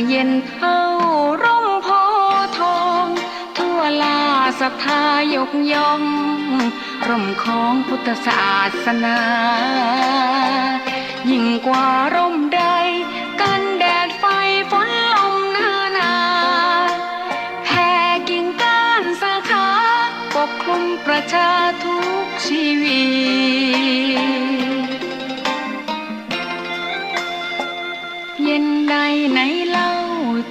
เย็นเท่าร่มโพธิ์ทองทั่วลาศรัทธายกย่องร่มของพุทธศาสนายิ่งกว่าร่มใดกันแดดไฟฝนลมนาแผ่กิ่งก้านสาขาปกคลุมประชาทุกชีวิตเย็นใดไหนเล่า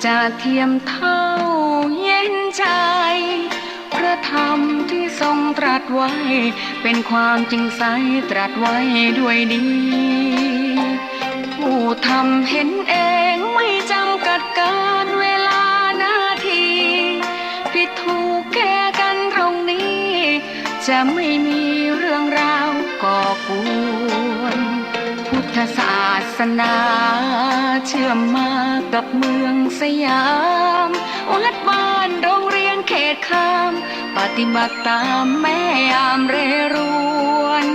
จะเทียมเท่าเย็นใจพระธรรมที่ทรงตรัสไว้เป็นความจริงใสตรัสไว้ด้วยดีผู้ทำเห็นเองไม่จำกัดการเวลานาทีผิดถูกแก้กันตรงนี้จะไม่มีเรื่องราวก่อกวนพุทธศาสนาเชื่อมมากับเมืองสยามวัดบ้านโรงเรียนเขตคามปฏิบัติตามแม่ยามเรรวน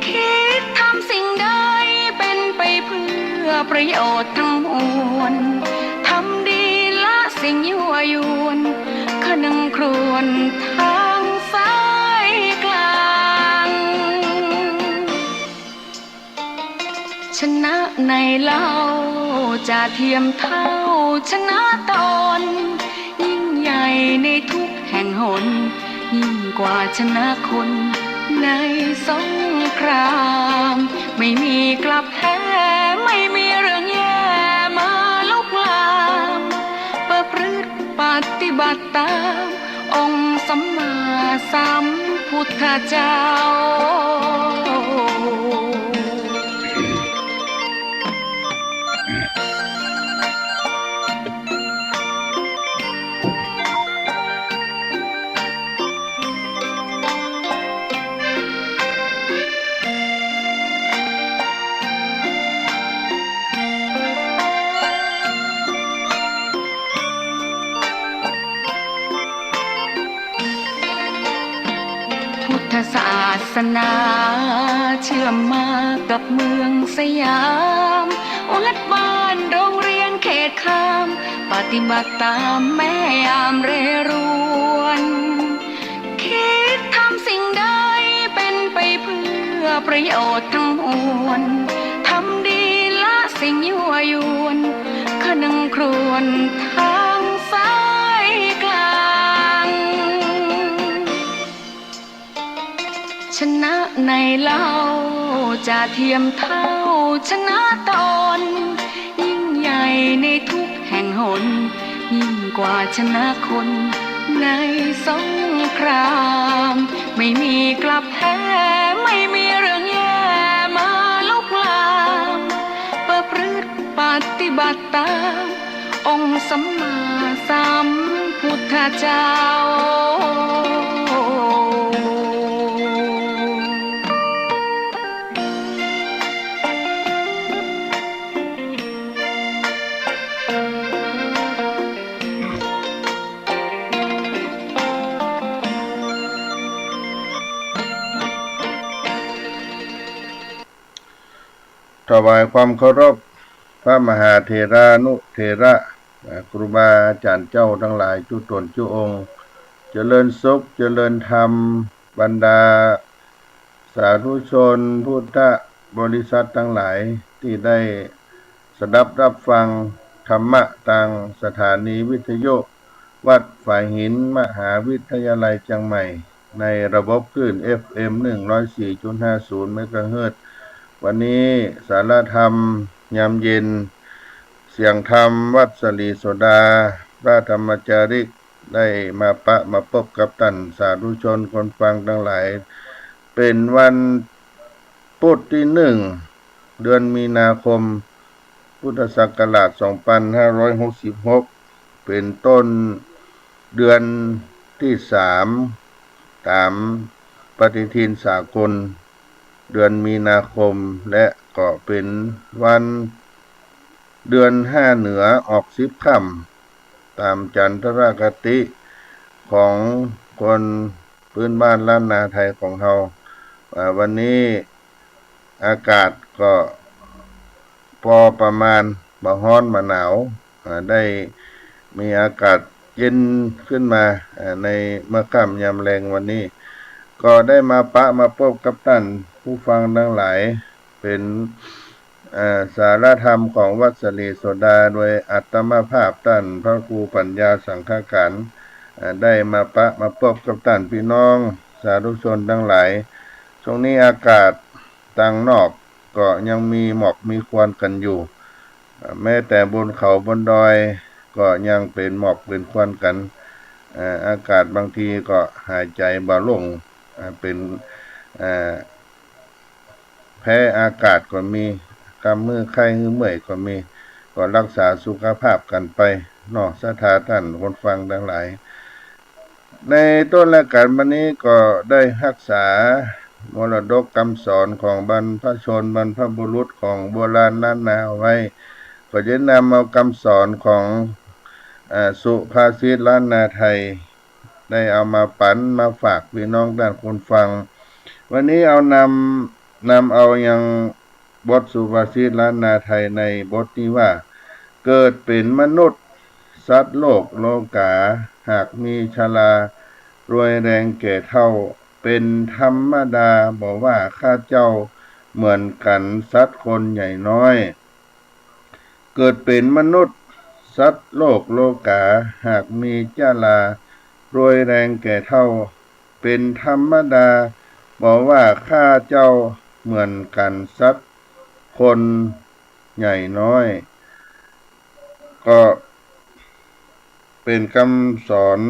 คิดทำสิ่งใดเป็นไปเพื่อประโยชน์ทั้งมวลทำดีละสิ่งยั่วยวนขนึงครวญทางสายกลางชนะในเล่าจะเทียมเท่าชนะตนยิ่งใหญ่ในทุกแห่งหนยิ่งกว่าชนะคนในสงครามไม่มีกลับแพ้ไม่มีเรื่องแย่มาลุกลามประพฤติปฏิบัติตามองค์สัมมาสัมพุทธเจ้าพุทธศาสนาเชื่อมมากับเมืองสยามวัดบ้านโรงเรียนเขตคามปฏิบัติตามแม่ยามเรรวนคิดทำสิ่งใดเป็นไปเพื่อประโยชน์ทั้งมวลทำดีละสิ่งยั่วยวนขนึงครวญทางสายกลางชนะในเล่าจะเทียมเท่าชนะตนยิ่งใหญ่ในทุกแห่งหนยิ่งกว่าชนะคนในสงครามไม่มีกลับแพ้ไม่มีเรื่องแย่มาลุกลามประพฤติปฏิบัติตามองค์สัมมาสัมพุทธเจ้าถวายความเคารพพระมหาเถรานุเถระครูบาอาจารย์เจ้าทั้งหลายทุกตนทุกองค์เจริญสุขเจริญธรรมบรรดาสาธุชนพุทธบริษัททั้งหลายที่ได้สดับรับฟังธรรมะทางสถานีวิทยุวัดฝายหินมหาวิทยาลัยเชียงใหม่ในระบบคลื่น FM 104.50 เมกะเฮิรตซ์วันนี้สาระธรรมยามเย็นเสียงธรรมวัดสลีโสดาพระธรรมจาริกได้มาพบกับท่านสาธุชนคนฟังทั้งหลายเป็นวันพุธที่1เดือนมีนาคมพุทธศักราช2566เป็นต้นเดือนที่3ตามปฏิทินสากลเดือนมีนาคมและก็เป็นวันเดือน5เหนือออก10ค่ำตามจันทรคติของคนพื้นบ้านล้านนาไทยของเราวันนี้อากาศก็พอประมาณบ่ร้อนบ่หนาว ได้มีอากาศเย็นขึ้นมาในเมื่อค่ำยามแลงวันนี้ก็ได้มามาพบกับท่านผู้ฟังทั้งหลายเป็นสารธรรมของวัดสลีโสดาโดยอัตมาภาพท่านพระครูปัญญาสังฆการได้มามาพบกับท่านพี่น้องสาธุชนทั้งหลายช่วงนี้อากาศต่างนอกก็ยังมีหมอกมีควันกันอยู่แม้แต่บนเขาบนดอยก็ยังเป็นหมอกเป็นควันกันอากาศบางทีก็หายใจบ่ลงเป็นแพ้อากาศก็มีกำมือไข้หือเมื่อยก็มีก็รักษาสุขภาพกันไปเนาะสถาท่านคนฟังทั้งหลายในต้นรายการวันนี้ก็ได้รักษามรดกคำสอนของบรรพชนบรรพบุรุษของโบราณล้านนาเอาไว้ก็จะนำเอาคำสอนของสุภาษิตล้านนาไทยได้เอามาปันมาฝากพี่น้องด้านคนฟังวันนี้เอานำเอาอย่างบทสุภาษิตล้านนาไทยในบทนี้ว่าเกิดเป็นมนุษย์สัตว์โลกโลกาหากมีชรารวยแรงแก่เท่าเป็นธรรมดาบอกว่าข้าเจ้าเหมือนกันสัตว์คนใหญ่น้อยเกิดเป็นมนุษย์สัตว์โลกโลกาหากมีชรารวยแรงแก่เท่าเป็นธรรมดาบอกว่าข้าเจ้าเหมือนกันสัตว์คนใหญ่น้อยก็เป็นคำสอน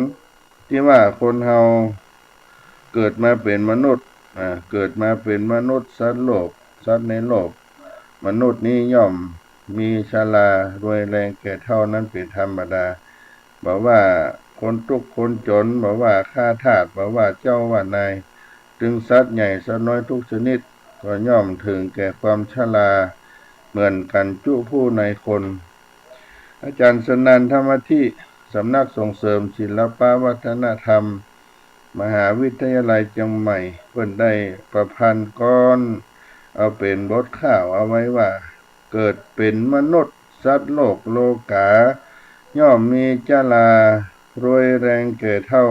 ที่ว่าคนเฮาเกิดมาเป็นมนุษย์เกิดมาเป็นมนุษย์สัตว์โลกสัตว์ในโลกมนุษย์นี้ย่อมมีชรารวยแรงแก่เท่านั้นเป็นธรรมดาบอกว่าคนทุกข์คนจนบอกว่าข้าทาสบอกว่าเจ้าว่านายถึงสัตว์ใหญ่สัตว์น้อยทุกชนิดก็ย่อมถึงแก่ความชราเหมือนกันจุผู้ในคนอาจารย์สนันท์ธรรมธิสำนักส่งเสริมศิลปวัฒนธรรมมหาวิทยาลัยเชียงใหม่เพิ่นได้ประพันธ์กลอนเอาเป็นบทข่าวเอาไว้ว่าเกิดเป็นมนุษย์สัตว์โลกโลกาย่อมมีชรารวยแรงแก่เท่า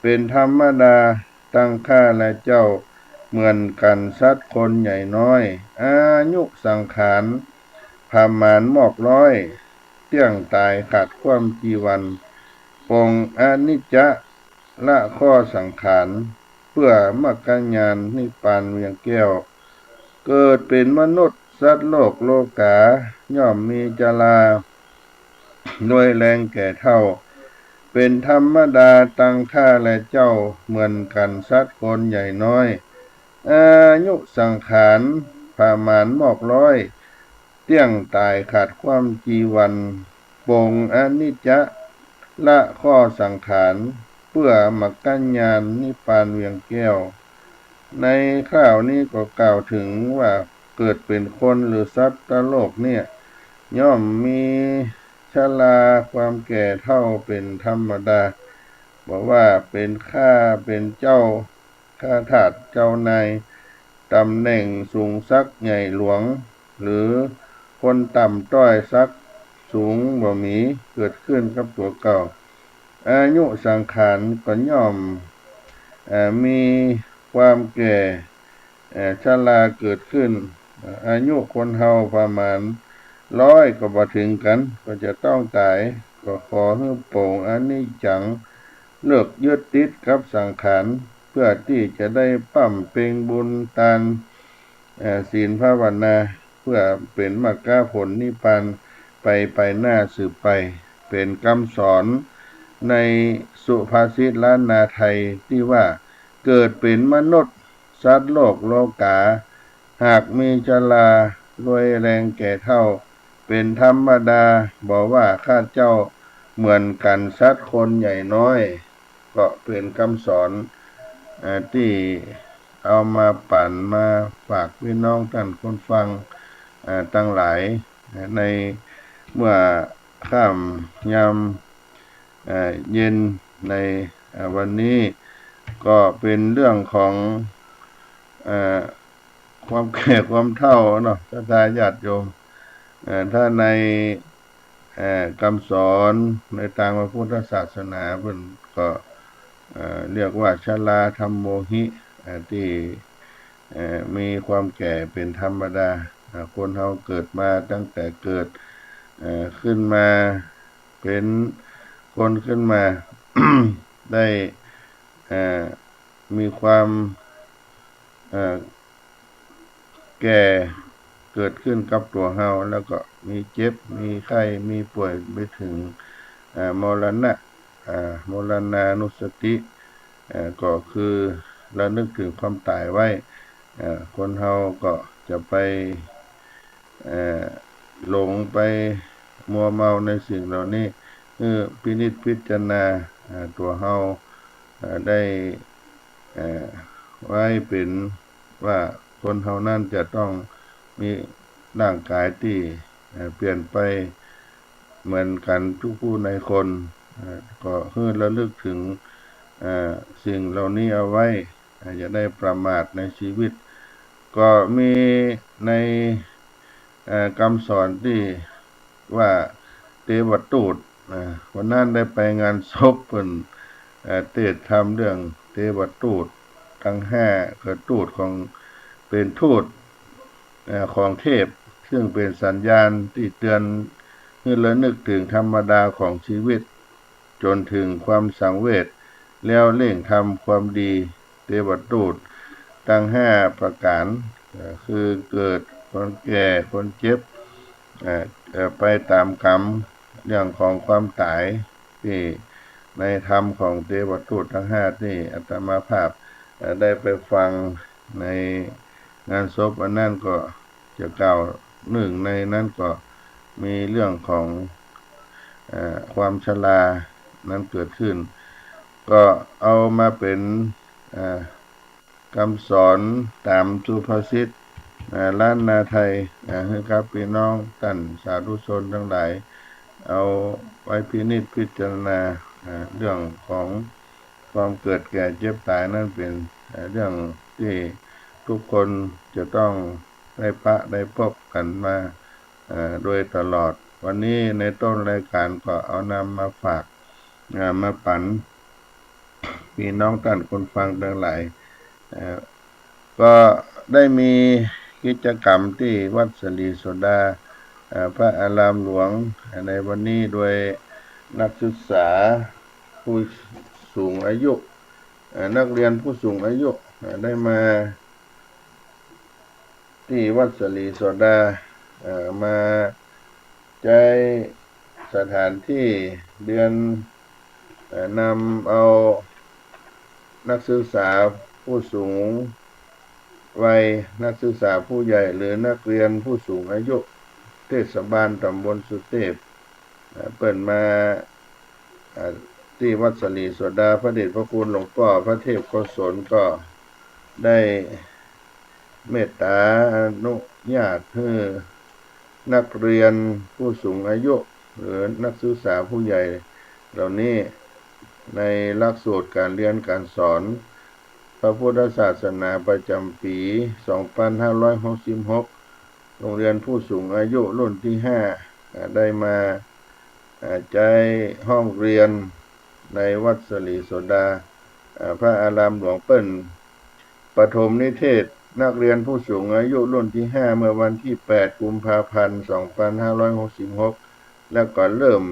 เป็นธรรมดาตั้งข้าและเจ้าเหมือนกันสัตว์คนใหญ่น้อยอายุสังขารพามานหมอกร้อยเที่ยงตายขาดความจีวันปองอนิจจะละข้อสังขารเพื่อมรรคญาณนิพพานเวียงแก้วเกิดเป็นมนุษย์สัตว์โลกโลกาย่อมมีชราด้วยแรงแก่เท่าเป็นธรรมดาตั้งข้าและเจ้าเหมือนกันสัตว์คนใหญ่น้อยอายุสังขารพามานหมอกร้อยเที่ยงตายขาดความจีวันปงอนิจจะละข้อสังขารเพื่อมรรคญาณนิพพานเวียงแก้วในข่าวนี้ก็กล่าวถึงว่าเกิดเป็นคนหรือสัตว์โลกเนี่ยย่อมมีชราความแก่เท่าเป็นธรรมดาบอกว่าเป็นข้าเป็นเจ้าข้าทาสเจ้านายตำแหน่งสูงสักใหญ่หลวงหรือคนต่ำต้อยสักสูงบ่มีเกิดขึ้นกับตัวเก่าอายุสังขารก็ย่อมมีความแก่ชราเกิดขึ้นอายุคนเฮาประมาณ100ก็บ่ถึงกันก็จะต้องตายก็ขอให้โปร่งอนิจจังเลิกยึดติดกับสังขารเพื่อที่จะได้ปั้มเพ็งบุญทานศีลภาวนาเพื่อเป็นมรรคผลนิพพานไปหน้าสืบไปเป็นคำสอนในสุภาษิตล้านนาไทยที่ว่าเกิดเป็นมนุษย์สัตว์โลกโลกาหากมีชรารวยแรงแก่เท่าเป็นธรรมดาบอกว่าข้าเจ้าเหมือนกันสัตว์คนใหญ่น้อยก็เป็นคำสอนที่เอามาปั่นมาฝากพี่น้องท่านคนฟังตั้งหลายในเมื่อค่ำยามเย็นในวันนี้ก็เป็นเรื่องของความแก่ความเฒ่าเนาะถ้าญาติโยมถ้าใน คำสอนในทางพระพุทธศาสนาเพิ่นก็เรียกว่าชราธัมโมหิที่มีความแก่เป็นธรรมดาคนเราเกิดมาตั้งแต่เกิดขึ้นมาเป็นคนขึ้นมา ได้มีความแก่เกิดขึ้นกับตัวเฮาแล้วก็มีเจ็บมีไข้มีป่วยไปถึงมรณะมรณานุสติก็คือระลึกถึงความตายไว้คนเฮาก็จะไปหลงไปมัวเมาในสิ่งเหล่านี้คือพินิจพิจารณาตัวเฮาได้ไว้เป็นว่าคนเฮานั้นจะต้องมีร่างกายที่เปลี่ยนไปเหมือนกันทุกผู้ในคนก็คือระลึกถึงสิ่งเหล่านี้เอาไว้จะได้ประมาทในชีวิตก็มีในคำสอนที่ว่าเทวทูตวันนั้นได้ไปงานศพเพิ่นเทศน์ธรรมเรื่องเทวทูตทั้งห้าคือทูตของเป็นทูตของเทพซึ่งเป็นสัญญาณที่เตือนให้ระลึกถึงธรรมดาของชีวิตจนถึงความสังเวชแล้วเร่งทำความดีเทวทูตทั้งห้าประการคือเกิดคนแก่คนเจ็บไปตามกรรมเรื่องของความตายที่ในธรรมของเทวทูตทั้งห้าที่อาตมาภาพได้ไปฟังในงานศพอันนั้นก็จะกล่าวหนึ่งในนั้นก็มีเรื่องของความชรานั้นเกิดขึ้นก็เอามาเป็นคำสอนตามสุภาษิตล้านนาไทยให้กับพี่น้องท่านสาธุชนทั้งหลายเอาไว้พินิจพิจารณาเรื่องของความเกิดแก่เจ็บตายนั่นเป็นเรื่องที่ทุกคนจะต้องได้พบกันมาโดยตลอดวันนี้ในต้นรายการก็เอานำมาฝากมาปั่นพี่น้องท่านคนฟังทั้งหลายก็ได้มีกิจกรรมที่วัดสลีโสดาพระอารามหลวงในวันนี้โดยนักศึกษาผู้สูงอายุนักเรียนผู้สูงอายุได้มาที่วัดสลีโสดามาใช้สถานที่เดือนนำเอานักศึกษาผู้สูงวัยนักศึกษาผู้ใหญ่หรือนักเรียนผู้สูงอายุเทศบาลตำบลสุเทพเปิดมาที่วัดสลีโสดาพระเดชพระคุณหลวงพ่อพระเทพโกศลก็ได้เมตตาอนุญาตให้นักเรียนผู้สูงอายุหรือนักศึกษาผู้ใหญ่เหล่านี้ในหลักสูตรการเรียนการสอนพระพุทธศาสนาประจำปี 2566 โรงเรียนผู้สูงอายุรุ่นที่ 5 ได้มาใช้ห้องเรียนในวัดสลีโสดาพระอารามหลวงเปิ้นปฐมนิเทศนักเรียนผู้สูงอายุรุ่นที่ 5 เมื่อวันที่ 8 กุมภาพันธ์ 2566 แล้วก็เริ่ม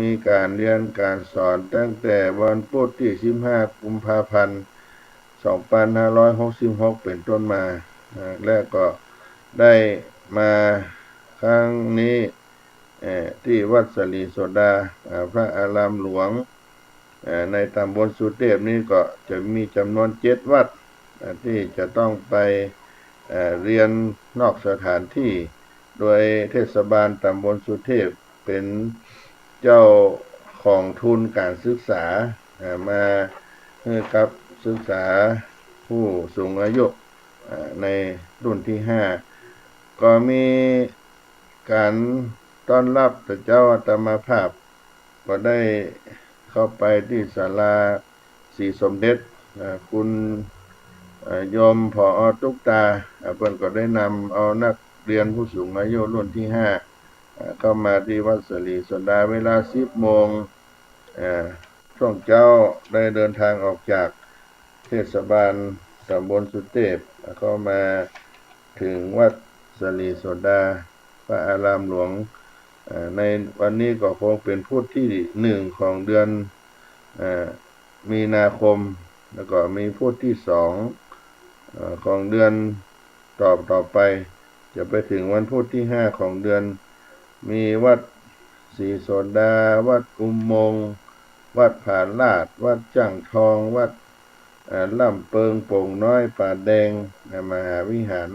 มีการเรียนการสอนตั้งแต่วันพุธที่ 15 กุมภาพันธ์ 2566 เป็นต้นมาและก็ได้มาครั้งนี้ที่วัดสลีโสดาพระอารามหลวงในตำบลสุเทพนี้ก็จะมีจำนวน7 วัดที่จะต้องไปเรียนนอกสถานที่โดยเทศบาลตำบลสุเทพเป็นเจ้าของทุนการศึกษามาให้กับศึกษาผู้สูงอายุในรุ่นที่ 5ก็มีการต้อนรับพระเจ้าอาตมาภาพก็ได้เข้าไปที่ศาลาศรีสมเด็จคุณโยมผอ.ตุ๊กตาเพิ่นก็ได้นำเอานักเรียนผู้สูงอายุรุ่นที่ 5 เข้ามาที่วัดสลีโสดาเวลา10 โมงช่วงเจ้าได้เดินทางออกจากเทศบาลตำบลสุเทพก็มาถึงวัดสลีโสดาพระอารามหลวงในวันนี้ก็คงเป็นพุธที่1ของเดือนมีนาคมแล้วก็มีพุธที่2ของเดือนต่อไปจะไปถึงวันพุธที่5ของเดือนมีวัดศรีโสดาวัดอุโมงค์วัดผาลาดวัดจั่งทองวัดล่ำเปิงโป่งน้อยป่าแดงมหาวิหาร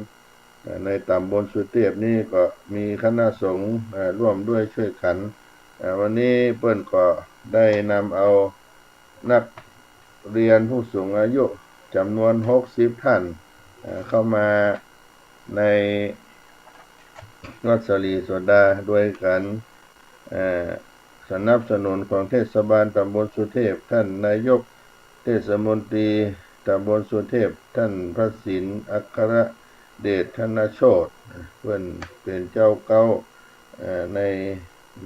ในตำบลสุเทพนี่ก็มีคณะสงฆ์ร่วมด้วยช่วยกันวันนี้เปิ้นก็ได้นำเอานักเรียนผู้สูงอายุจำนวน60ท่านเข้ามาในวัดสลีโสดาด้วยกันสนับสนุนของเทศบาลตำบลสุเทพท่านนายกเทศมนตรีตำบลสุเทพท่านพระศิลป์อัครเดชธนโชติเพิ่นเป็นเจ้าเก้าใน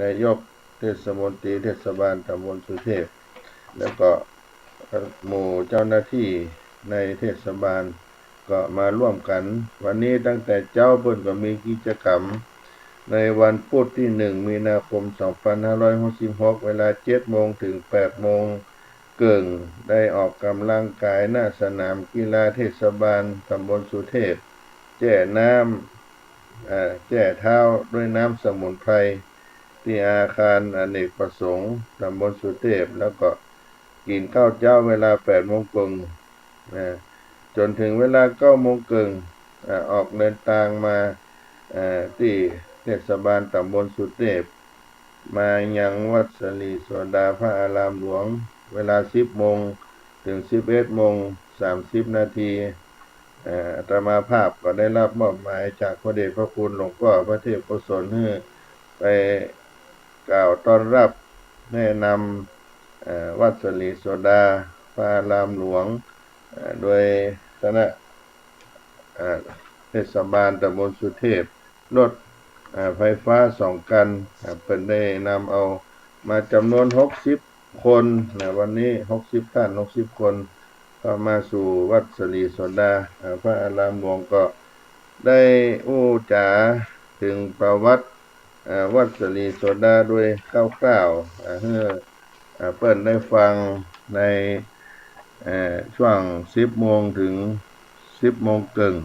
นายกเทศมนตรีเทศบาลตำบลสุเทพแล้วก็หมู่เจ้าหน้าที่ในเทศบาลก็มาร่วมกันวันนี้ตั้งแต่เจ้าเพิ่นก็มีกิจกรรมในวันพุธที่1มีนาคม2566เวลา 7 โมงถึง 8 โมงเกิ่งได้ออกกำลังกายหน้าสนามกีฬาเทศบาลตำบลสุเทพแจ่น้ำแจ่เท้าด้วยน้ำสมุนไพรที่อาคารอเนกประสงค์ตำบลสุเทพแล้วก็กินข้าวเจ้าเวลา 8 โมงครึ่งจนถึงเวลา 9 โมงครึ่งออกเดินทางมาที่เทศบาลตำบลสุเทพมายังวัดสลีโสดาพระอารามหลวงเวลา 10 โมงถึง 11 โมง 30 นาทีอาตมาภาพก็ได้รับมอบหมายจากพระเดชพระคุณหลวงพ่อพระเทพโกศลให้ไปกล่าวต้อนรับแนะนำวัดสลีโสดาพระอารามหลวงโดยคณะเทศบาลตำบลสุเทพรถไฟฟ้า2 คันเป็นได้นำเอามาจำนวน60 คนวันนี้60ท่าน60 คนเข้ามาสู่วัดสลีโสดาพระอารามหลวงก็ได้อู้จาถึงประวัติวัดสลีโสดาโดยคร่าวๆให้เปิ้นได้ฟังในช่วง10 โมงถึง 10 โมงครึ่ง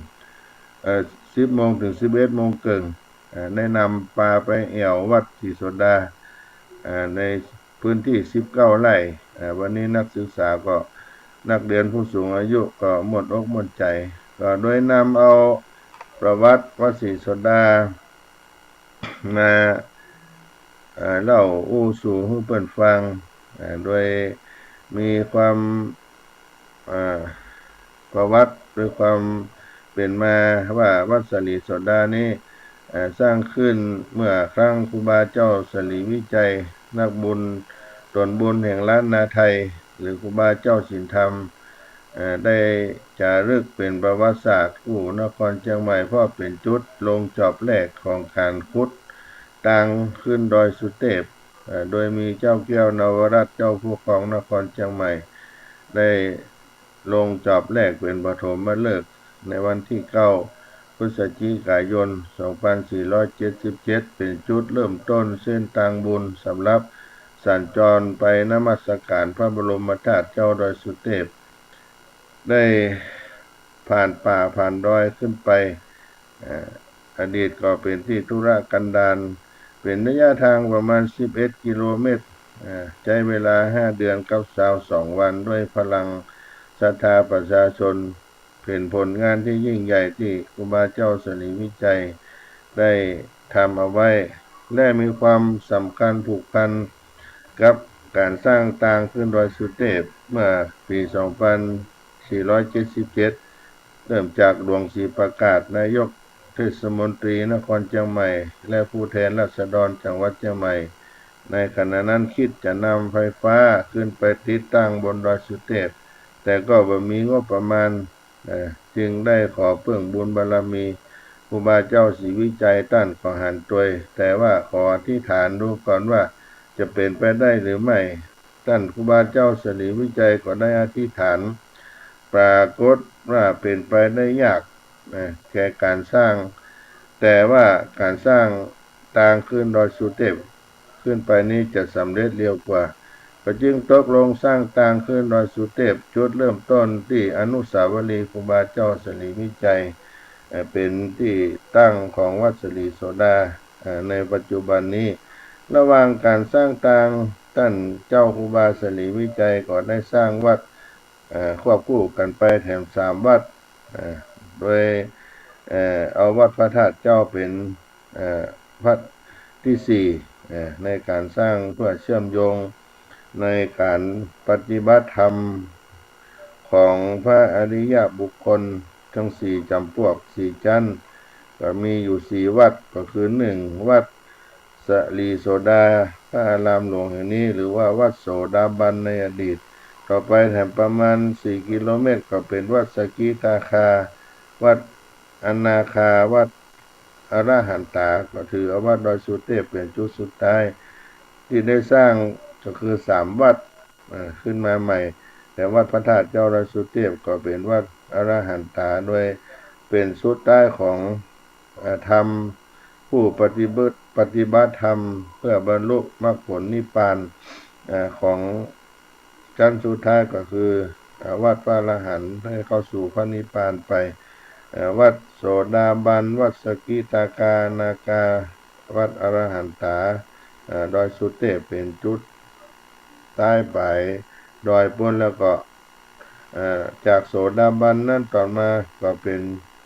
10 โมงถึง 11 โมงครึ่งแนะนำปาไปแอววัดศรีโสดาในพื้นที่19 ไร่วันนี้นักศึกษาก็นักเรียนผู้สูงอายุก็หมดอกหมดใจก็โดยนำเอาประวัติวัดศรีโสดามาเล่าอู้สู่ให้เพิ่นฟังโดยมีความประวัติโดยความเป็นมาว่าวัดสลีโสดานี้สร้างขึ้นเมื่อครั้งครูบาเจ้าสลีวิจัยนักบุญตนบุญแห่งล้านนาไทยหรือครูบาเจ้าสินธรรมได้จารึกเป็นประวัติศาสตร์กู้นครเชียงใหม่เพราะเป็นจุดลงจอบแรกของการขุดตังขึ้นดอยสุเทพโดยมีเจ้าแก้วนวรัตน์เจ้าผู้ครองนครเชียงใหม่ได้ลงจอบแรกเป็นปฐมฤกษ์ในวันที่9 พฤศจิกายน 2477 เป็นจุดเริ่มต้นเส้นทางบุญสำหรับสัญจรไปนมัสการพระบรมธาตุเจ้าดอยสุเทพได้ผ่านป่าผ่านดอยขึ้นไปอดีตก็เป็นที่ธุรกันดารเป็นระยะทางประมาณ11 กิโลเมตรใช้เวลา5 เดือนกับ22 วันด้วยพลังศรัทธาประชาชนเป็นผลงานที่ยิ่งใหญ่ที่ครูบาเจ้าสลีวิจัยได้ทำเอาไว้และมีความสำคัญผูกพันกับการสร้างทางขึ้นดอยสุเทพเมื่อปี 2477 เริ่มจากหลวงศรีประกาศนายกเทศมนตรีนครเชียงใหม่และผู้แทนราษฎรจังหวัดเชียงใหม่ในขณะนั้นคิดจะนำไฟฟ้าขึ้นไปติดตั้งบนดอยสุเทพแต่ก็บ่มีงบประมาณจึงได้ขอเพิ่งบุญบารมี ครูบาเจ้าศรีวิจัยตั้นขอหันตัวยแต่ว่าขออธิษฐานดูก่อนว่าจะเป็นไปได้หรือไม่ท่านครูบาเจ้าศรีวิจัยก็ได้อธิษฐานปรากฏว่าเป็นไปได้ยากแก่การสร้างแต่ว่าการสร้างทางขึ้นดอยสุเทพขึ้นไปนี้จะสำเร็จเร็วกว่าก็จึงตกลงสร้างทางขึ้นดอยสุเทพจุดเริ่มต้นที่อนุสาวรีย์ครูบาเจ้าศรีวิจัยเป็นที่ตั้งของวัดศรีโสดาในปัจจุบันนี้ระหว่างการสร้างทางท่านเจ้าครูบาศรีวิจัยก็ได้สร้างวัดควบคู่กันไปแถม3 วัดโดยเอาวัดพระธาตุเจ้าเป็นวัดที่4ในการสร้างเพื่อเชื่อมโยงในการปฏิบัติธรรมของพระอริยบุคคลทั้ง4 จำพวก4 ชั้นก็มีอยู่4 วัดก็คือ1วัดสลีโสดาพระอารามหลวงแห่งนี้หรือว่าวัดโสดาบันในอดีตต่อไปแถมประมาณ4 กิโลเมตรก็เป็นวัดสกิทาคาวัดอนาคาวัดอรหันตาก็ถือเอาวัดดอยสุเทพเป็นจุดสุดท้ายที่ได้สร้างก็คือ3 วัดขึ้นมาใหม่แต่วัดพระธาตุเจ้าดอยสุเทพก็เป็นวัดอรหันตาด้วยเป็นสุดท้ายของธรรมผู้ปฏิบัติธรรมเพื่อบรรลุมรรคผลนิพพานของชั้นสุดท้ายก็คือวัดพระอรหันต์ให้เข้าสู่พระนิพพานไปวัดโสดาบันวัดสกิทาคานาคาวัดอรหันตาดอยสุเทพเป็นจุดใต้ไปดอยบนแล้วก็จากโสดาบันนั่นต่อมาก็เป็น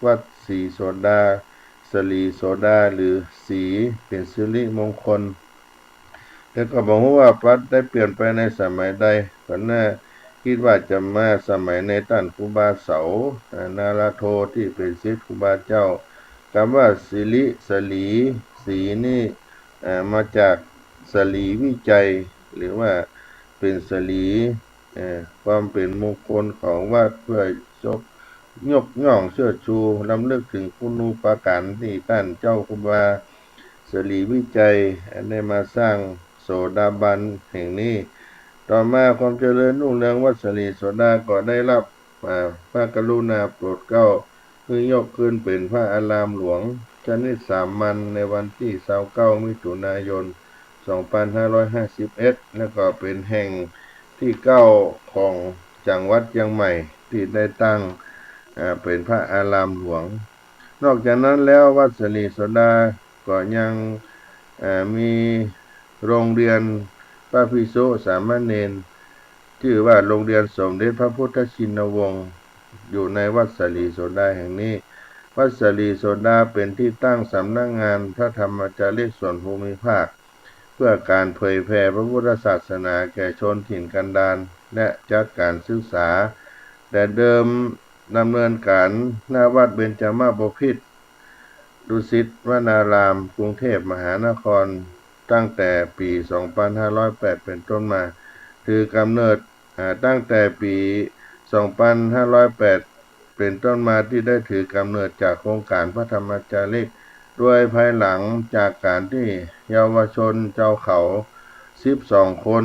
วัดศรีโสดาสลีโสดาหรือสีเป็นสิริมงคลแต่ก็บอกว่าวัดได้เปลี่ยนไปในสมัยใดก็น่าคิดว่าจะมาสมัยในท่านครูบาเสานาราโทที่เป็นศิษย์ครูบาเจ้าคำว่าสิริสลีสีนี่มาจากสลีวิจัยหรือว่าเป็นสลีความเป็นมงคลของวัดเพื่อยกย่องเชิดชูรำลึกถึงคุณูปการที่ท่านเจ้าครูบาศรีวิจัยได้มาสร้างโสดาบันแห่งนี้ต่อมาความเจริญรุ่งเรืองวัดศรีโสดาก็ได้รับพระกรุณาโปรดเกล้าคือยกขึ้นเป็นพระอารามหลวงชนิดสามัญในวันที่29 มิถุนายน 2551แล้วก็เป็นแห่งที่9ของจังหวัดเชียงใหม่ที่ได้ตั้งเป็นพระอารามหลวงนอกจากนั้นแล้ววัดศรีโสดาก็ยังมีโรงเรียนพระภิกษุสามเณรชื่อว่าโรงเรียนสมเด็จพระพุทธชินวงศ์อยู่ในวัดศรีโสดาแห่งนี้วัดศรีโสดาเป็นที่ตั้งสำนักงานพระธรรมจารีส่วนภูมิภาคเพื่อการเผยแผ่พระพุทธศาสนาแก่ชนถิ่นกันดารและจัดการศึกษาแต่เดิมดำเนินการหน้าวัดเบญจมาบพิตรดุสิตวนารามกรุงเทพมหานครตั้งแต่ปี 2508 เป็นต้นมาถือกำเนิดตั้งแต่ปี 2508 เป็นต้นมาที่ได้ถือกำเนิดจากโครงการพระธรรมจารีด้วยภายหลังจากการที่เยาวชนเจ้าเขา12 คน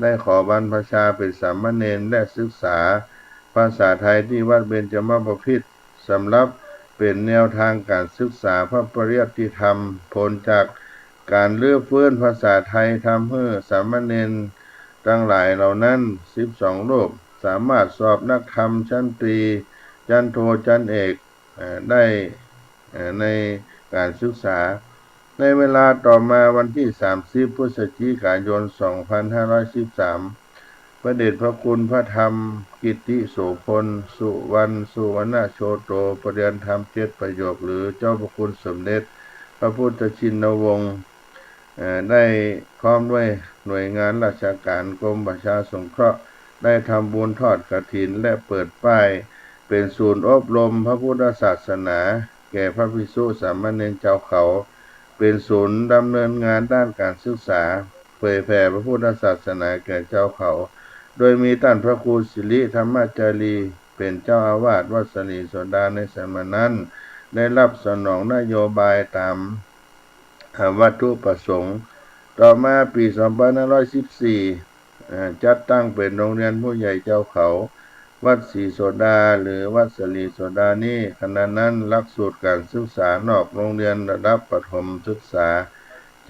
ได้ขอบรรพชาเป็นสามเณรและศึกษาภาษาไทยที่วัดเบญจมาบพิตรสำหรับเป็นแนวทางการศึกษาพระปริยัติธรรมผลจากการรื้อฟื้นภาษาไทยทำให้สามเณรทั้งหลายเหล่านั้น12 รูปสามารถสอบนักธรรมชั้นตรีชั้นโทชั้นเอกได้ในการศึกษาในเวลาต่อมาวันที่30 พฤศจิกายน 2513 พระเดชพระคุณพระธรรมกิตติโสพลสุวรรณโชโตประเรียนธรรม7 ประโยคหรือเจ้าพระคุณสมเด็จพระพุทธชินวงศ์ได้พร้อมด้วยหน่วยงานราชการกรมประชาสงเคราะห์ได้ทำบุญทอดกฐินและเปิดป้ายเป็นศูนย์อบรมพระพุทธศาสนาแก่พระภิกษุสามเณรชาวเขาเป็นศูนย์ดำเนินงานด้านการศึกษาเผยแผ่พระพุทธศาสนาแก่ชาวเขาโดยมีท่านพระครูสิริธรรมจารีเป็นเจ้าอาวาสวัดศรีโสดาในสมัยนั้น ได้รับสนองนโยบายตามวัตถุประสงค์ต่อมาปี2514จัดตั้งเป็นโรงเรียนผู้ใหญ่เจ้าเขาวัดศรีโสดาหรือวัดสลีโสดานี่ขณะนั้นหลักสูตรการศึกษานอกโรงเรียนระดับประถมศึกษา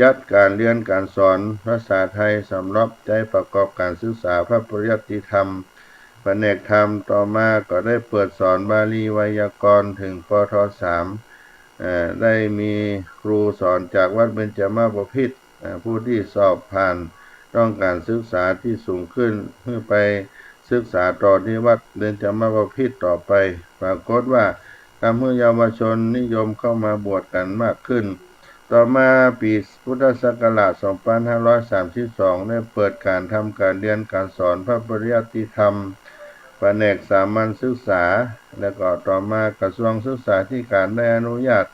จัดการเรียนการสอนภาษาไทยสำหรับใจประกอบการศึกษาพระปริยัติธรรมแผนกธรรมต่อมาก็ได้เปิดสอนบาลีไวยากรณ์ถึงปท3ได้มีครูสอนจากวัดเบญจมาบพิตรผู้ที่สอบผ่านต้องการศึกษาที่สูงขึ้นเพื่อไปศึกษาต่อที่วัดเบญจมาบพิตรต่อไปปรากฏว่าทำให้เยาวชนนิยมเข้ามาบวชกันมากขึ้นต่อมาปีพุทธศักราช2532ได้เปิดการทำการเรียนการสอนพระปริยัติธรรมแผนกสามัญศึกษาและก็ต่อมากระทรวงศึกษาธิการได้อนุญาต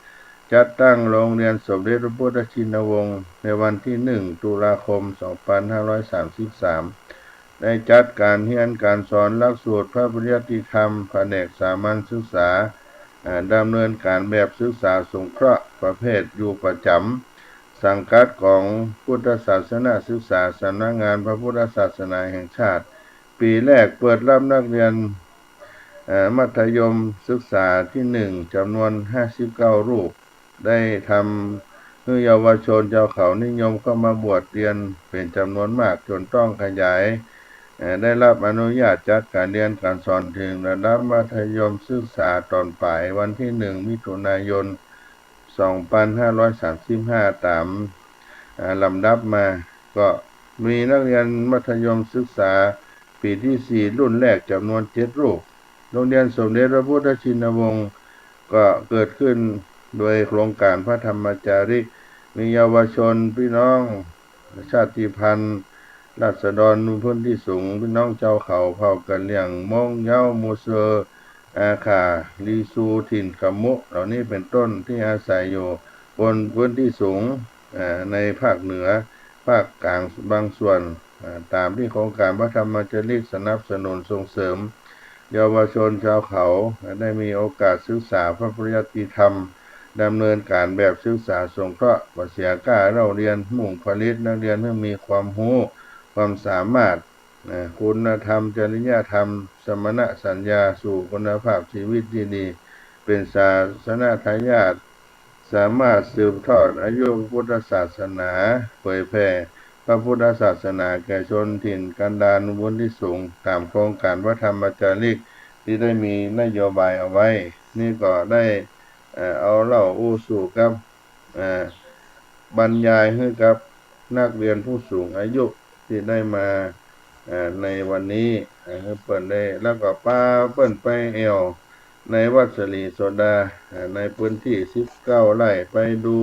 จัดตั้งโรงเรียนสมเด็จพระพุทธชินวงศ์ในวันที่1 ตุลาคม 2533ได้จัดการเรียนการสอนหลักสูตรพระปริยัติธรรมแผนกสามัญศึกษาดำเนินการแบบศึกษาสงเคราะห์ประเภทอยู่ประจำสังกัดของพุทธศาสนาศึกษาสำนักงานพระพุทธศาสนาแห่งชาติปีแรกเปิดรับนักเรียนมัธยมศึกษาที่1จำนวน59รูปได้ทำให้เยาวชนชาวเขานิยมเข้ามาบวชเรียนเป็นจำนวนมากจนต้องขยายได้รับอนุญาตจัดการเรียนการสอนถึงระดับมัธยมศึกษาตอนปลายวันที่1 มิถุนายน 2535ตามลำดับมาก็มีนักเรียนมัธยมศึกษาปีที่4รุ่นแรกจำนวน7รูปโรงเรียนสมเด็จพระพุทธชินวงศ์ก็เกิดขึ้นโดยโครงการพระธรรมจาริกมีเยาวชนพี่น้องชาติพันธุ์ราษฎรพื้นที่สูงพี่น้องเจ้าเขาเผ่ากะเหรี่ยงมงเย้ามูเซอร์อาขาลีซูถิ่นกำมุเหล่านี้เป็นต้นที่อาศัยอยู่บนพื้นที่สูงในภาคเหนือภาคกลางบางส่วนตามที่โครงการพระธรรมจาริกสนับสนุนส่งเสริมเยาวชนชาวเขาได้มีโอกาสศึกษาพระปริยัติธรรมดำเนินการแบบศึกษาสงเคราะห์บ่เสียค่าเล่าเรียนมุ่งผลิตนักเรียนให้มีความรู้ความสามารถคุณธรรมจริยธรรมสมณสัญญาสู่คุณภาพชีวิตที่ดีเป็นศาสนาทายาทสามารถสืบทอดอายุพุทธศาสนาเผยแผ่พระพุทธศาสนาแก่ชนถิ่นกันดารบนที่สูงตามโครงการพระธรรมจาริกที่ได้มีนโยบายเอาไว้นี่ก็ได้เอาเล่าอู้สู่กับบรรยายให้กับนักเรียนผู้สูงอายุที่ได้มาในวันนี้เปิดได้แล้วก็ป้าเปิ้นไปในวัดสลีโสดาในพื้นที่19ไร่ไปดู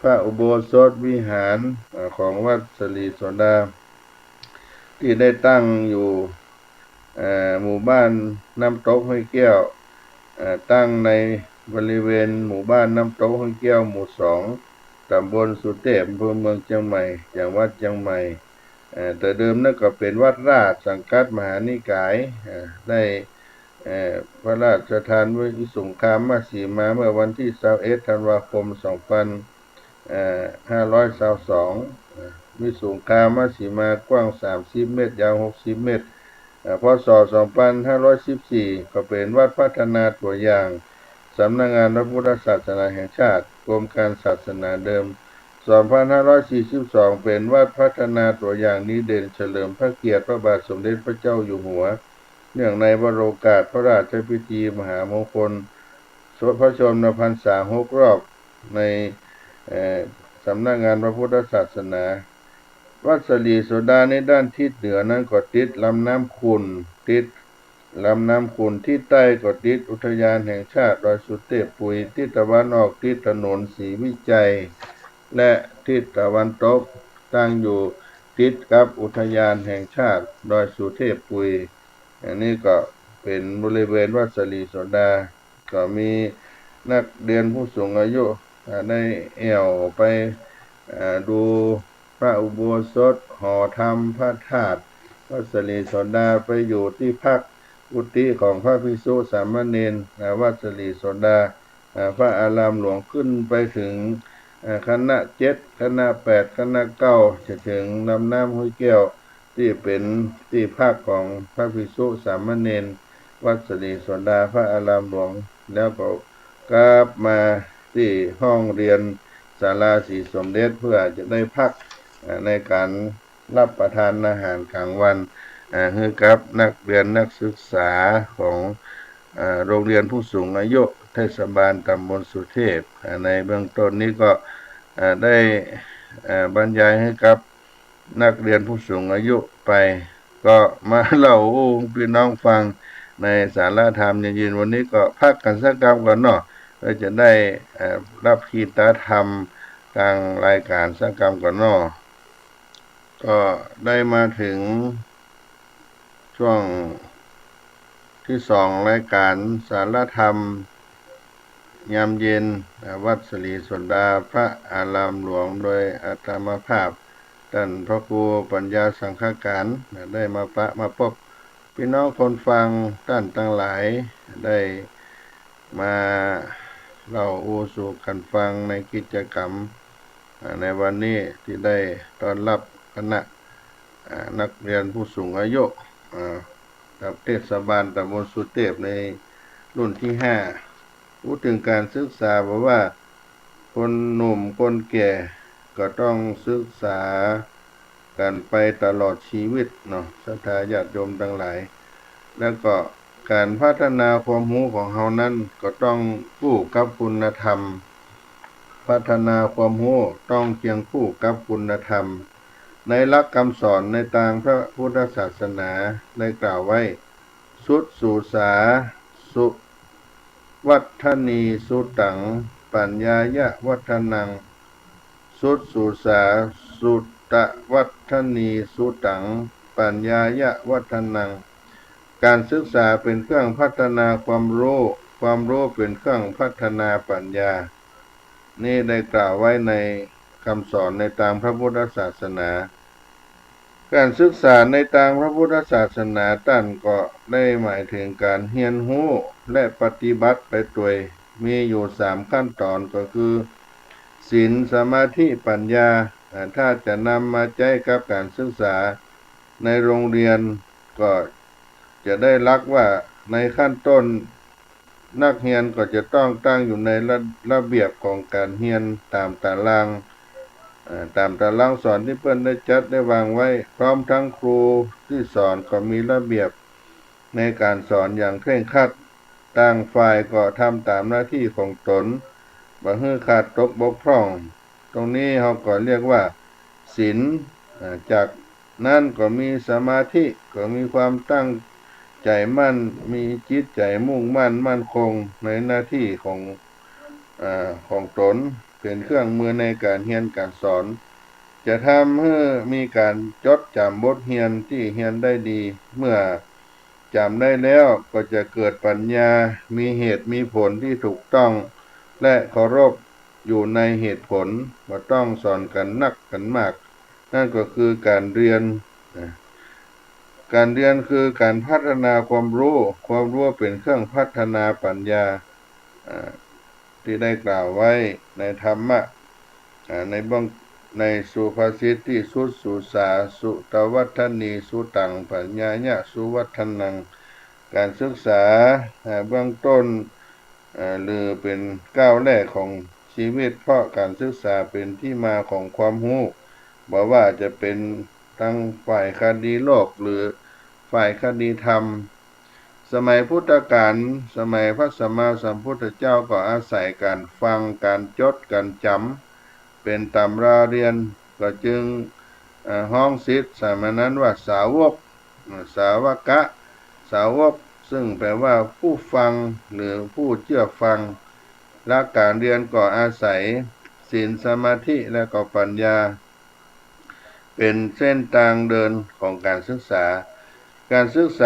พระอุโบสถวิหารของวัดสลีโสดาที่ได้ตั้งอยู่หมู่บ้านน้ำตกห้วยแก้วตั้งในบริเวณหมู่บ้านน้ำตกห้วยแก้วหมู่2ตำบลสุเทพอำเภอเมืองเชียงใหม่จังหวัดเชียงใหม่แต่เดิมนั่นก็เป็นวัดราชสังกัดมหานิกายได้พระราชทานวิสุงคามสีมาเมื่อวันที่21ธันวาคม2522วิสุงคามสีมากว้าง30เมตรยาว60เมตรพศ2514ก็เป็นวัดพัฒนาตัวอย่างสำนักงานพระพุทธศาสนาแห่งชาติกรมการศาสนาเดิม2542เป็นวัดพัฒนาตัวอย่างนี้เด่นเฉลิมพระเกียรติพระบาทสมเด็จพระเจ้าอยู่หัวเนื่องในวโรกาสพระราชพิธีมหามงคลพระชนมพรรษา6รอบในสำนักงานพระพุทธศาสนาวัดสลีโสดาในด้านทิศเหนือนั้นก็ติดลำน้ำขุ่นที่ใต้ก็ติดอุทยานแห่งชาติดอยสุเทพปุยทิศตะวันออกติดถนนศรีวิจัยและทิศตะวันตกตั้งอยู่ติดกับอุทยานแห่งชาติดอยสุเทพปุยอันนี้ก็เป็นบริเวณวัดสลีโสดาก็มีนักเรียนผู้สูงอายุได้ไปดูพระอุโบสถหอธรรมพระธาตุวัดสลีโสดาไปอยู่ที่พักกุฏิของพระภิกษุสามเณรวัดสลีโสดา พระอารามหลวงขึ้นไปถึงคณะ7คณะ8คณะ9จะถึงลำน้ำห้วยแก้วที่เป็นที่ภาคของพระภิกษุสามเณรวัดศรีสนดาพระอารามหลวงแล้วก็กลับมาที่ห้องเรียนศาลาศรีสมเด็จเพื่อจะได้พักในการรับประทานอาหารกลางวันให้กับนักเรียนนักศึกษาของโรงเรียนผู้สูงอายุเทศบาลตำบลสุเทพในเบื้องต้นนี้ก็ได้บรรยายให้กับนักเรียนผู้สูงอายุไปก็มาเล่าพี่น้องฟังในสาระธรรมเย็นๆวันนี้ก็พักกันสักคำก่อนเนาะเพื่อจะได้รับคีตธรรมทางรายการสักคำก่อนเนาะก็ได้มาถึงช่วงที่2รายการสารธรรมยามเย็นวัดศรีสนดาพระอารามหลวงโดยอาตมาภาพท่านพระครูปัญญาสังฆการได้มาพบพี่น้องคนฟังท่านทั้งหลายได้มาเล่าสู่กันฟังในกิจกรรมในวันนี้ที่ได้ต้อนรับคณะนักเรียนผู้สูงอายุกับเทศบาลตำบลสุเทพในรุ่นที่5พูดถึงการศึกษาบอกว่าคนหนุ่มคนแก่ก็ต้องศึกษากันไปตลอดชีวิตเนาะศรัทธาญาติโยมทั้งหลายแล้วก็การพัฒนาความรู้ของเฮานั้นก็ต้องคู่กับคุณธรรมพัฒนาความรู้ต้องเคียงคู่กับคุณธรรมในหลักคำสอนในทางพระพุทธศาสนาได้กล่าวไว้สุดสู่สาสุวัฒนีสุตังปัญญายะวัฒนังสุดสู่สาสุตวัฒนีสุตังปัญญายะวัฒนังการศึกษาเป็นเครื่องพัฒนาความรู้เป็นเครื่องพัฒนาปัญญานี่ได้กล่าวไว้ในคำสอนในทางพระพุทธศาสนาการศึกษาในทางพระพุทธศาสนาท่านก็ได้หมายถึงการเรียนรู้และปฏิบัติไปด้วยมีอยู่3ขั้นตอนก็คือศีลสมาธิปัญญาถ้าจะนำมาใช้กับการศึกษาในโรงเรียนก็จะได้ลักว่าในขั้นต้นนักเรียนก็จะต้องตั้งอยู่ในระเบียบของการเรียนตามตารางสอนที่เพิ่นได้จัดได้วางไว้พร้อมทั้งครูที่สอนก็มีระเบียบในการสอนอย่างเคร่งครัดต่างฝ่ายก็ทำตามหน้าที่ของตนบ่ให้ขาดตกบกพร่องตรงนี้เขาก็เรียกว่าศีลจากนั้นก็มีสมาธิก็มีความตั้งใจมั่นมีจิตใจมุ่งมั่นมั่นคงในหน้าที่ของตนเป็นเครื่องมือในการเรียนการสอนจะทำให้มีการจดจำบทเรียนที่เรียนได้ดีเมื่อจำได้แล้วก็จะเกิดปัญญามีเหตุมีผลที่ถูกต้องและเคารพอยู่ในเหตุผลบ่ต้องสอนกันนักกันมากนั่นก็คือการเรียนคือการพัฒนาความรู้เป็นเครื่องพัฒนาปัญญาที่ได้กล่าวไว้ในธรรมะในสุภาษิตที่สุดสุสาสุตวัฒนีสุตังปัญญายะสุวัฒนังการศึกษาเบื้องต้นหรือเป็นก้าวแรกของชีวิตเพราะการศึกษาเป็นที่มาของความรู้บ่ว่าจะเป็นทั้งฝ่ายคดีโลกหรือฝ่ายคดีธรรมสมัยพุทธกาลสมัยพระสัมมาสัมพุทธเจ้าก็อาศัยการฟังการจดการจำเป็นตำราเรียนก็จึงห้องศิษย์สมัยนั้นว่าสาวกสาวกะสาวกซึ่งแปลว่าผู้ฟังหรือผู้เชื่อฟังและการเรียนก็อาศัยศีลสมาธิและก็ปัญญาเป็นเส้นทางเดินของการศึกษ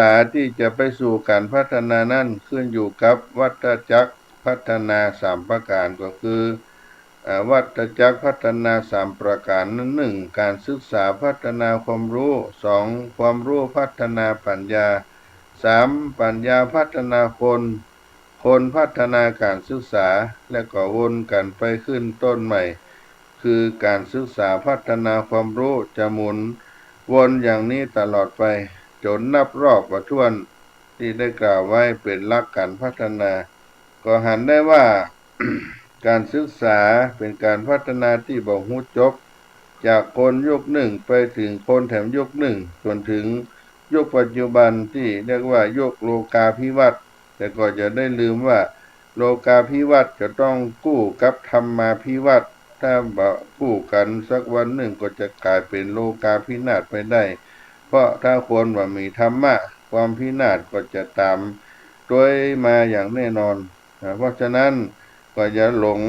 าที่จะไปสู่การพัฒนานั้นขึ้นอยู่กับวัฏจักรพัฒนา3ประการก็คือวัฏจักรพัฒนา3ประการนั้น1การศึกษาพัฒนาความรู้2ความรู้พัฒนาปัญญา3ปัญญาพัฒนาคน คนพัฒนาการศึกษาและก็วนกันไปขึ้นต้นใหม่คือการศึกษาพัฒนาความรู้จะหมุนวนอย่างนี้ตลอดไปจนนับรอบว่าถ้วนที่ได้กล่าวไว้เป็นหลักการพัฒนาก็หันได้ว่า การศึกษาเป็นการพัฒนาที่บ่ฮู้จบจากคนยุคหนึ่งไปถึงคนแถมยุคหนึ่งจนถึงยุคปัจจุบันที่เรียกว่ายุคโลกาภิวัตน์แต่ก็จะได้ลืมว่าโลกาภิวัตน์จะต้องกู้กับธรรมาภิวัตน์ถ้าบ่กู้กันสักวันหนึ่งก็จะกลายเป็นโลกาภินาศไปได้เพราะถ้าคนว่ามีธรรมะความพินาศก็จะตามด้วยมาอย่างแน่นอนเพราะฉะนั้นก็อย่าหลง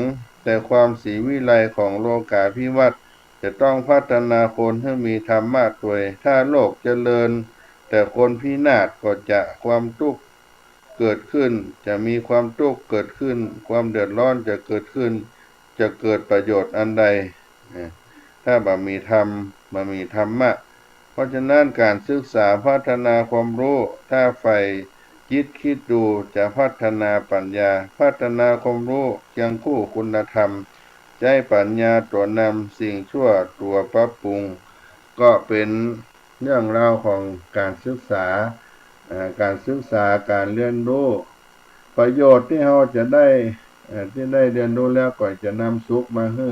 แต่ความศรีวิไลของโลกาภิวัตน์จะต้องพัฒนาคนให้มีธรรมะด้วยถ้าโลกเจริญแต่คนพินาศก็จะความทุกข์เกิดขึ้นจะมีความทุกข์เกิดขึ้นความเดือดร้อนจะเกิดขึ้นจะเกิดประโยชน์อันใดถ้าบ่มีธรรมบ่มีธรรมะเพราะฉะนั้นการศึกษาพัฒนาความรู้ถ้าใฝ่คิดดูจะพัฒนาปัญญาพัฒนาความรู้เคียงคู่คุณธรรมใช้ปัญญาตัวนำสิ่งชั่วตัวปรับปรุงก็เป็นเรื่องราวของการศึกษาการเรียนรู้ประโยชน์ที่เราจะได้ที่ได้เรียนรู้แล้วก็จะนำสุขมาให้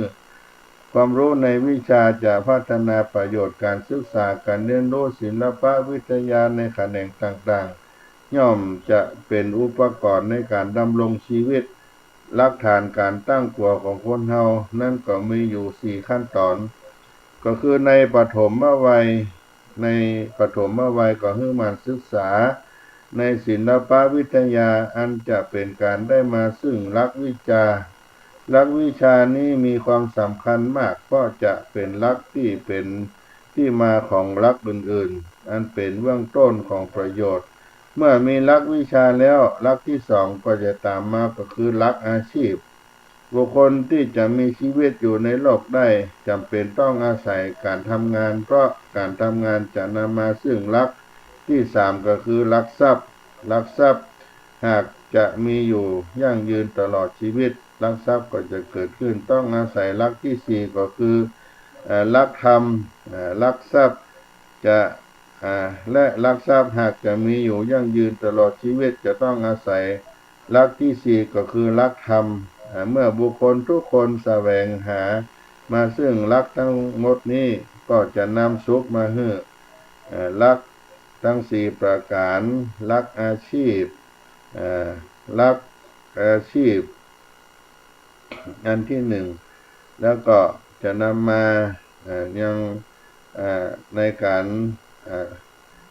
ความรู้ในวิชาจะพัฒนาประโยชน์การศึกษาการเรียนรู้ศิลปะวิทยาในแขนงต่างๆย่อมจะเป็นอุปกรณ์ในการดำรงชีวิตหลักฐานการตั้งตัวของคนเฮานั่นก็มีอยู่4ขั้นตอนก็คือในปฐมวัยก็ให้มันศึกษาในศิลปวิทยาอันจะเป็นการได้มาซึ่งหลักวิชานี้มีความสำคัญมากเพราะจะเป็นหลักที่เป็นที่มาของหลักอื่นๆอันเป็นเบื้องต้นของประโยชน์เมื่อมีหลักวิชาแล้วหลักที่2ก็จะตามมาก็คือหลักอาชีพบุคคลที่จะมีชีวิตอยู่ในโลกได้จำเป็นต้องอาศัยการทำงานเพราะการทำงานจะนำมาซึ่งหลักที่3ก็คือหลักทรัพย์หากจะมีอยู่ยั่งยืนตลอดชีวิตหลักทรัพย์ก็จะเกิดขึ้นต้องอาศัยหลักที่4ก็คือหลักธรรมหลักทรัพย์จะและหลักทรัพย์หากจะมีอยู่ยั่งยืนตลอดชีวิตจะต้องอาศัยหลักที่4ก็คือหลักธรรมเมื่อบุคคลทุกคนแสวงหามาซึ่งหลักทั้งหมดนี้ก็จะนำสุขมาให้หลักทั้ง4ประการหลักอาชีพหลักอาชีพอันที่1แล้วก็จะนำมายังในการ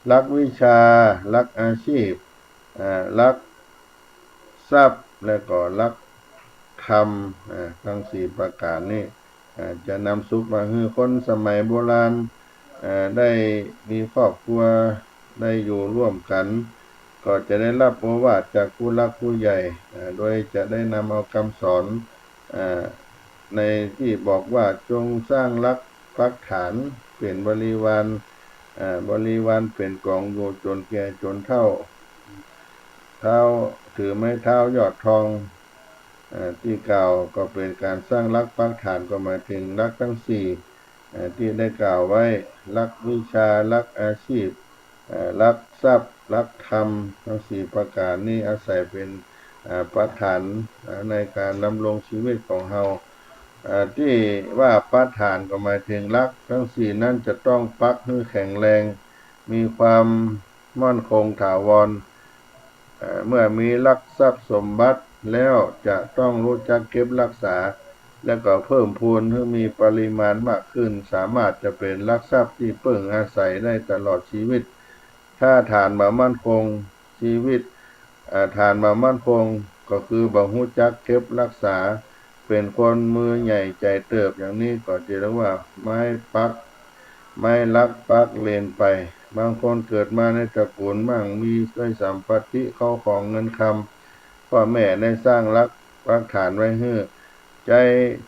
หลักวิชาหลักอาชีพหลักทรัพย์และก็หลักธรรมทั้ง4ประการนี้จะนำสุขมาให้คนสมัยโบราณได้มีครอบครัวได้อยู่ร่วมกันก็จะได้รับโอวาทจากผู้หลักผู้ใหญ่โดยจะได้นำเอาคำสอนในที่บอกว่าจงสร้างหลักปักฐานเป็นบริวารเป็นกองอยู่จนแก่จนเฒ่าถือไม้เท้ายอดทองที่กล่าวก็เป็นการสร้างหลักปักฐานก็หมายถึงหลักทั้ง4ที่ได้กล่าวไว้หลักวิชาหลักอาชีพหลักทรัพย์หลักธรรมทั้ง4ประการนี้อาศัยเป็นปักฐานในการดำรงชีวิตของเฮาที่ว่าปักฐานก็หมายถึงหลักทั้ง4นั้นจะต้องปักให้แข็งแรงมีความมั่นคงถาวรเมื่อมีหลักทรัพย์สมบัติแล้วจะต้องรู้จักเก็บรักษาและก็เพิ่มพูนให้มีปริมาณมากขึ้นสามารถจะเป็นหลักทรัพย์ที่เพิ่งอาศัยได้ตลอดชีวิตถ้าฐานบ่มั่นคงชีวิตฐานบ่มั่นคงก็คือบ่ฮู้จักเก็บรักษาเป็นคนมือใหญ่ใจเติบอย่างนี้ก็จะเรียกว่าไม้ลักปักเลนไปบางคนเกิดมาในตระกูลมั่งมีด้วยสัมปติเข้าของเงินคำพ่อแม่ได้สร้างหลักปักฐานไว้ให้ใจ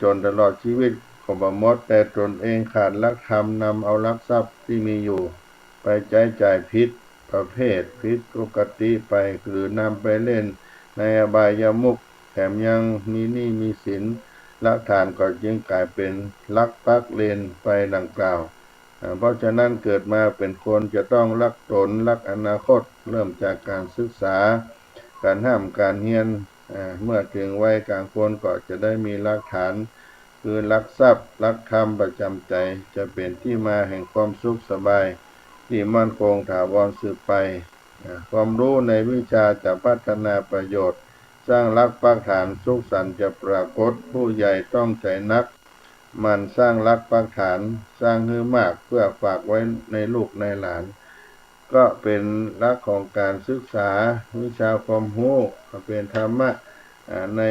จนตลอดชีวิตก็บ่หมดแต่ตนเองขาดหลักธรรมนำเอาหลักทรัพย์ที่มีอยู่ไปใช้จ่ายผิดประเภทผิดปกติไปหรือนำไปเล่น ในอบายมุขแถมยังมีหนี้มีสินละทานก็จึงกลายเป็นลักปักเลนไปดังกล่าวเพราะฉะนั้นเกิดมาเป็นคนจะต้องรักตนรักอนาคตเริ่มจากการศึกษาการห้ามการเฮียนเมื่อถึงวัยกลางคนก็จะได้มีหลักฐานคือรักทรัพย์รักธรรมประจำใจจะเป็นที่มาแห่งความสุขสบายที่มั่นคงถาวรสืบไปความรู้ในวิชาจะพัฒนาประโยชน์สร้างรักปักฐานสุขสันต์จะปรากฏผู้ใหญ่ต้องใจนักมันสร้างรักปักฐานสร้างให้มากเพื่อฝากไว้ในลูกในหลานก็เป็นรักของการศึกษาวิชาความรู้เป็นธรรมะใน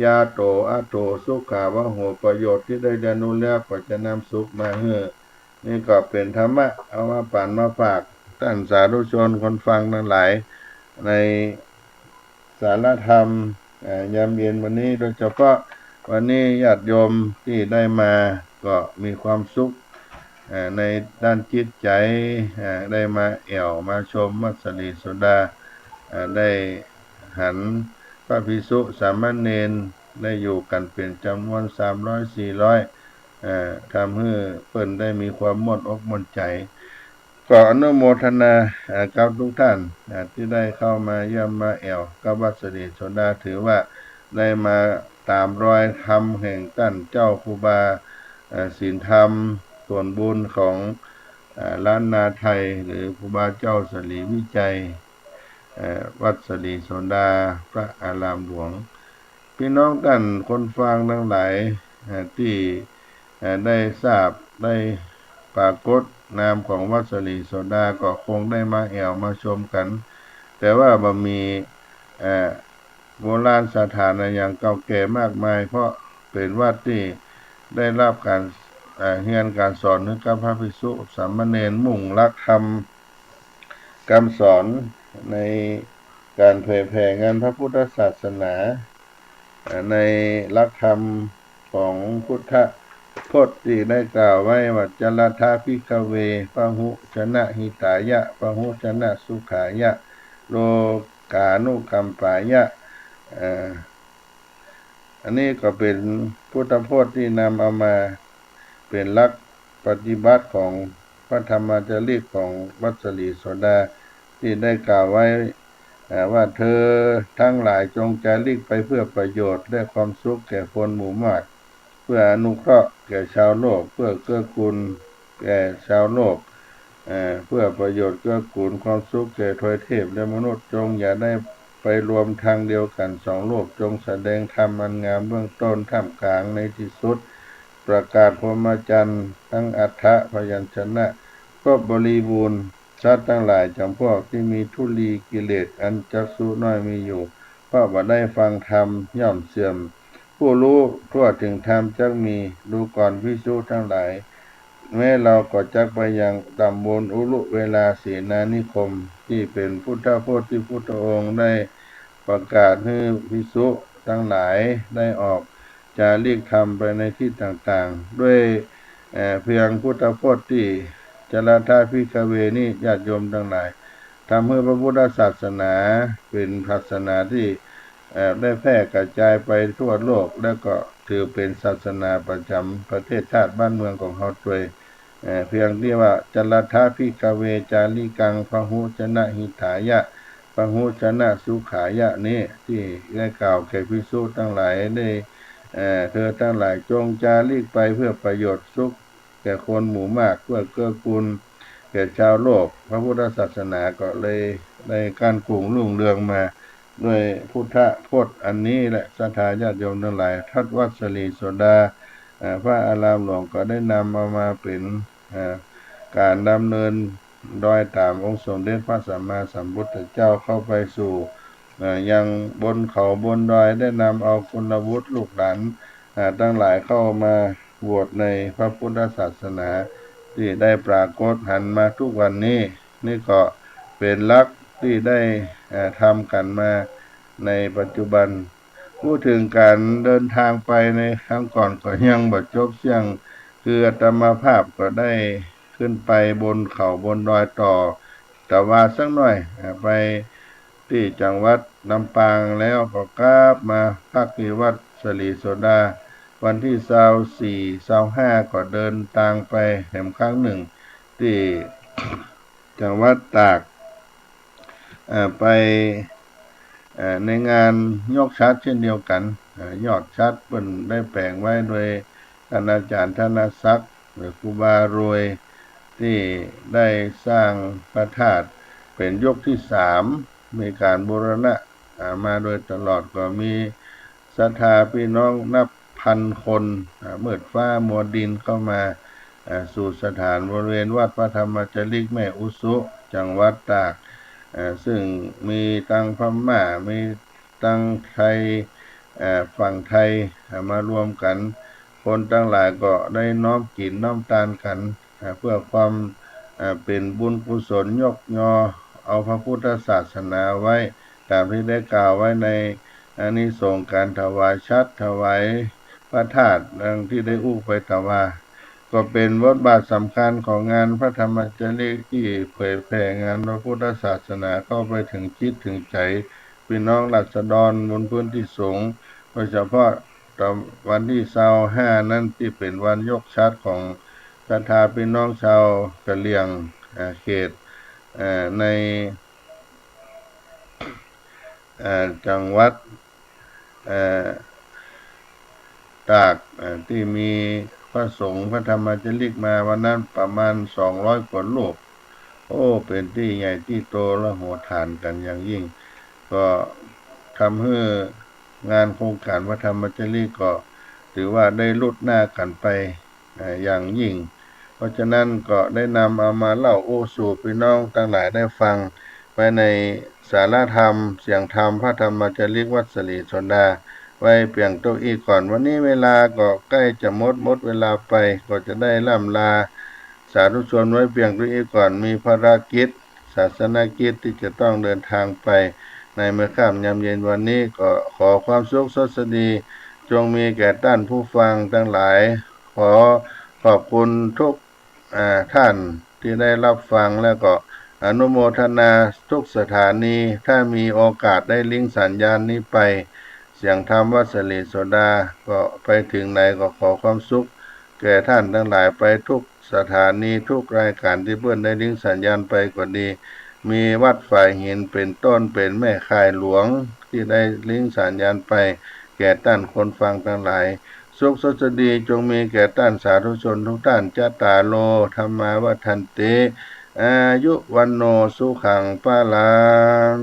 ยาโตอาโตสุขาวะโหประโยชน์ที่ได้เรียนรู้แล้วก็จะนำสุขมาให้นี่ก็เป็นธรรมะเอามาปั่นมาฝากท่านสาธุชนคนฟังทั้งหลายในสารธรรมยามเย็นวันนี้โดยเฉพาะวันนี้ญาติโยมที่ได้มาก็มีความสุขในด้านจิตใจได้มาแอวมาชมมัสลีสุดาได้หันพระภิกษุสามเณรได้อยู่กันเป็นจำนวน300-400ทำให้เพิ่นได้มีความม่วนอกม่วนใจขออนุโมทนากับทุกท่านที่ได้เข้ามาเยี่ยมมาแอวกับวัดสลีสุดาถือว่าได้มาตามรอยธรรมแห่งท่านเจ้าครูบาศีลธรรมส่วนบุญของล้านนาไทยหรือครูบาเจ้าสลีวิจัยวัดสลีโสดาพระอารามหลวงพี่น้องท่านคนฟังทั้งหลายที่ได้ทราบได้ปรากฏนามของวัดสลีโสดาก็คงได้มาแอวมาชมกันแต่ว่าบ่มีโบราณสถานอย่างเก่าแก่มากมายเพราะเป็นวัดที่ได้รับการเรียนการสอนของพระภิกษุสามเณรมุ่งรักธรรมคำสอนในการเผยแผ่งานพระพุทธศาสนาในหลักธรรมของพุทธพจน์ที่ได้กล่าวไว้ว่าจลทาภิกขเวปหุชนะหิตายะปหุชนะสุขายะโลกานุกัมปายะอันนี้ก็เป็นพุทธพจน์ที่นำเอามาเป็นหลักปฏิบัติของพระธรรมจารีตของวัดสลีโสดาที่ได้กล่าวไว้ว่าเธอทั้งหลายจงจาริกไปเพื่อประโยชน์และความสุขแก่คนหมู่มากเพื่ออนุเคราะห์แก่ชาวโลกเพื่อเกื้อกูลแก่ชาวโลกเพื่อประโยชน์เกื้อกูลความสุขแก่ทวยเทพและมนุษย์จงอย่าได้ไปรวมทางเดียวกันสองโลกจงแสดงธรรมอันงามเบื้องต้นท่ามกลางในที่สุดประกาศพรหมจรรย์ทั้งอัฏฐพยัญชนะครบบริบูรณ์สัตว์ทั้งหลายจำพวกที่มีทุลีกิเลสอันจักษุน้อยมีอยู่เพราะบ่ได้ฟังธรรมย่อมเสื่อมผู้รู้ทั่วถึงธรรมจักมีดูก่อนภิกษุทั้งหลายแม้เราก็จักไปยังตำบลอุลุเวลาเสนานิคมที่เป็นพุทธพจน์ที่พุทธองค์ได้ประกาศให้ภิกษุทั้งหลายได้ออกจาริกธรรมไปในที่ต่างๆด้วยเพียงพุทธพจน์ที่จลทาภิกขเวนี่ญาติโยมทั้งหลายทำให้พระพุทธศาสนาเป็นศาสนาที่ได้แพร่กระจายไปทั่วโลกแล้วก็ถือเป็นศาสนาประจำประเทศชาติบ้านเมืองของเราด้วยเพียงที่ว่าจลทาภิกขเวจาริกังพหุชนะหิตายะพหุชนะสุขายะนี้ที่ได้กล่าวแก่ภิกษุทั้งหลายได้เธอทั้งหลายจงจาริกไปเพื่อประโยชน์สุขแก่คนหมู่มากเพื่อเกื้อกูลแก่ชาวโลกพระพุทธศาสนาก็เลยได้การกุ่งรุ่งเรืองมาด้วยพุทธพจน์อันนี้แหละศรัทธาญาติโยมทั้งหลายทัดวัดสลีโสดาพระอารามหลวงก็ได้นำเอามาเป็นการดำเนินโดยตามองค์สมเด็จพระสัมมาสัมพุทธเจ้าเข้าไปสู่ยังบนเขาบนดอยได้นำเอาคุณวุฒิลูกหลานทั้งหลายเข้ามาบวชในพระพุทธศาสนาที่ได้ปรากฏหันมาทุกวันนี้นี่ก็เป็นหลักที่ได้ทำกันมาในปัจจุบันพูดถึงการเดินทางไปในครั้งก่อนก็ยังบ่จบเสียงคืออาตมาภาพก็ได้ขึ้นไปบนเขาบนดอยต่อแต่ว่าสักหน่อยไป ที่จังหวัดลำปางแล้วก็กลับมาพักที่วัดสลีโสดาวันที่24-25ก็เดินทางไปแห่มครั้งหนึ่งที่จังหวัดตากไปในงานยกชัดเช่นเดียวกันยอดชัดเป็นได้แปลงไว้โดยท่านอาจารย์ธนศักดิ์หรือครูบารวยที่ได้สร้างพระธาตุเป็นยกที่3มีการบูรณะมาโดยตลอดก็มีศรัทธาพี่น้องนับพันคนมืดฟ้ามัวดินเข้ามาสู่สถานบริเวณวัดพระธรรมจริกแม่อุสุจังหวัดตากซึ่งมีตังพม่ามีตังไทยฝั่งไทยมารวมกันคนทั้งหลายก็ได้น้อมกินน้อมทานกันเพื่อความเป็นบุญกุศลยกยอเอาพระพุทธศาสนาไว้ตามที่ได้กล่าวไว้ในอานิสงส์การถวายชัดถวายพระธาตุดังที่ได้อู้ไปแต่ว่าก็เป็นบทบาทสำคัญของงานพระธรรมจริยที่เผยแผ่งานพระพุทธศาสนาเข้าไปถึงจิตถึงใจพี่น้องราษฎรบนพื้นที่สูงโดยเฉพาะวันที่25นั้นที่เป็นวันยกชัดของศรัทธาพี่น้องชาวกะเหรี่ยงเขตในจังหวัดตากที่มีพระสงฆ์พระธรรมจริกมาวันนั้นประมาณ200กว่ารูปโอ้เป็นที่ใหญ่ที่โตและโหฐานกันอย่างยิ่งก็ทำให้งานโครงการพระธรรมจริกก็ถือว่าได้ลุดหน้ากันไปอย่างยิ่งเพราะฉะนั้นก็ได้นำเอามาเล่าโอ้สู่พี่น้องทั้งหลายได้ฟังไว้ในสารธรรมเสียงธรรมพระธรรมจริกวัดสลีชนดาไว้เพียงตัวอีกก่อนวันนี้เวลาก็ใกล้จะหมดเวลาไปก็จะได้ล่ำลาสาธุชนไว้เพียงตัวอีกก่อนมีภารกิจศาสนกิจที่จะต้องเดินทางไปในเมื่อค่ำยามเย็นวันนี้ก็ขอความสุขสดดีจงมีแก่ท่านผู้ฟังทั้งหลายขอขอบคุณทุกท่านที่ได้รับฟังแล้วก็อนุโมทนาทุกสถานีถ้ามีโอกาสได้ลิงก์สัญญาณนี้ไปเสียงธรรมวัดสลีโสดาก็ไปถึงไหนก็ขอความสุขแก่ท่านทั้งหลายไปทุกสถานีทุกรายการที่เพื่อนได้ลิงก์สัญญาณไปก็ดีมีวัดฝ่ายหินเป็นต้นเป็นแม่ข่ายหลวงที่ได้ลิงก์สัญญาณไปแก่ท่านคนฟังทั้งหลายสุขสดดีจงมีแก่ท่านสาธุชนทุกท่านจัตตาโลธรรมาวัฏันติอายุวันโนสุขังพลัง